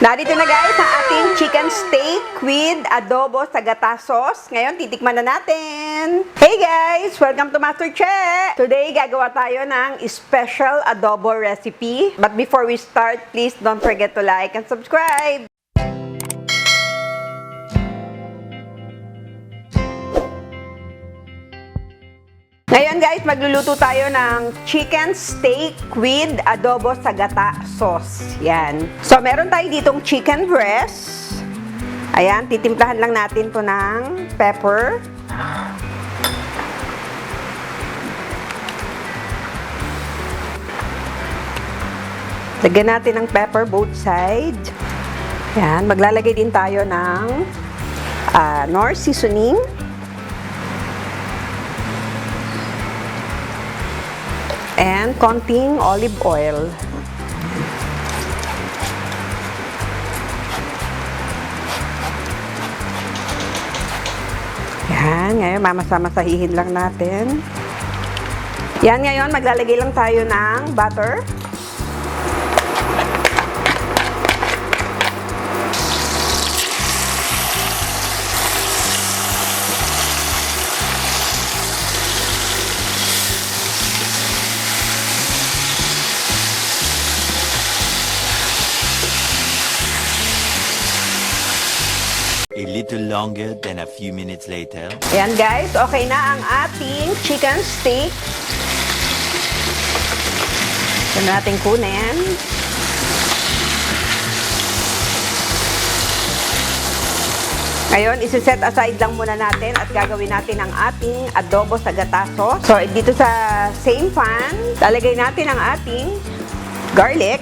Narito na guys ang ating chicken steak with adobo sa gata sauce. Ngayon, titikman na natin. Hey guys! Welcome to MasterChe! Today, gagawa tayo ng special adobo recipe. But before we start, please don't forget to like and subscribe. Ngayon guys, magluluto tayo ng chicken steak with adobo sa gata sauce. Yan. So, meron tayo ditong chicken breast. Ayan, titimplahan lang natin to ng pepper. Lagyan natin ng pepper both sides. Yan, maglalagay din tayo ng Knorr seasoning. And konting olive oil. Yan, ngayon mamasa-masahihin lang natin. Yan, ngayon maglalagay lang tayo ng butter. A little longer than a few minutes later. Ayan guys, okay na ang ating chicken steak. Ito na natin kunin. Ngayon, isi-set aside lang muna natin at gagawin natin ang ating adobo sa gata sauce. So, dito sa same pan, lalagay natin ang ating garlic.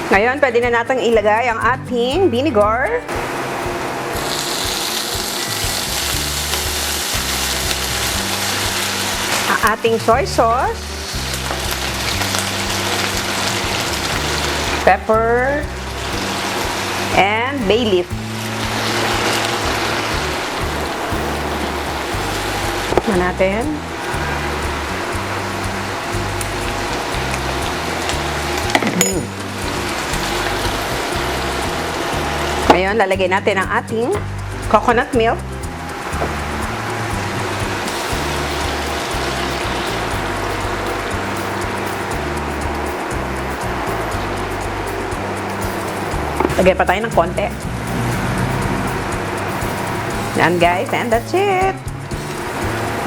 Ngayon, pwede na natin ilagay ang ating vinegar. Ang ating soy sauce. Pepper. And bay leaf. Tignan natin. Ngayon, lalagay natin ang ating coconut milk. Lagay pa tayo ng konti. Yan guys, and that's it.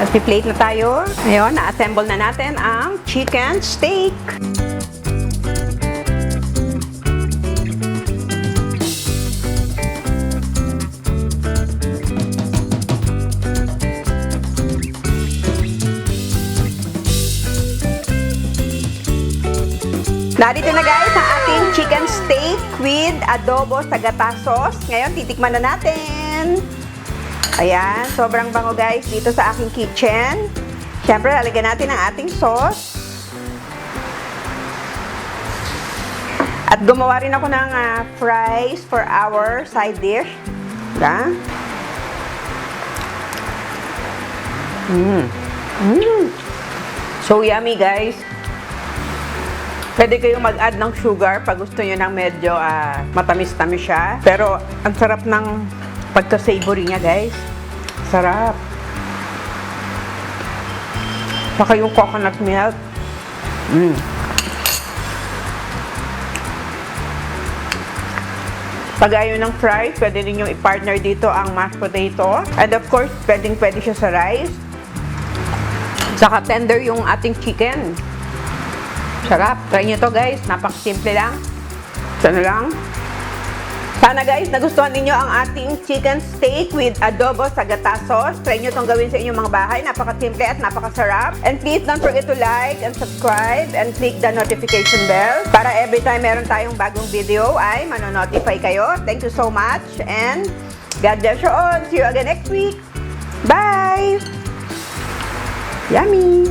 At i-plate na tayo. Ngayon, na-assemble na natin ang chicken steak. Narito na guys ang ating chicken steak with adobo sa gata sauce. Ngayon, titikman na natin. Ayan, sobrang bango guys dito sa aking kitchen. Siyempre, lalagyan natin ang ating sauce. At gumawa rin ako ng fries for our side dish. Diba? So yummy guys. Pwede kayong mag-add ng sugar pag gusto nyo ng medyo matamis-tamis siya. Pero, ang sarap ng pagka-savory niya, guys. Sarap. Saka yung coconut milk. Pag ayaw ng fries, pwede rin yung i-partner dito ang mashed potato. And of course, pwede siya sa rice. Saka tender yung ating chicken. Sarap. Try nyo to guys. Napakasimple lang. Sana lang. Sana guys, nagustuhan ninyo ang ating chicken steak with adobo sa gata sauce. Try nyo itong gawin sa inyong mga bahay. Napakasimple at napakasarap. And please don't forget to like and subscribe and click the notification bell para every time meron tayong bagong video ay manonotify kayo. Thank you so much and God bless you all. See you again next week. Bye! Yummy!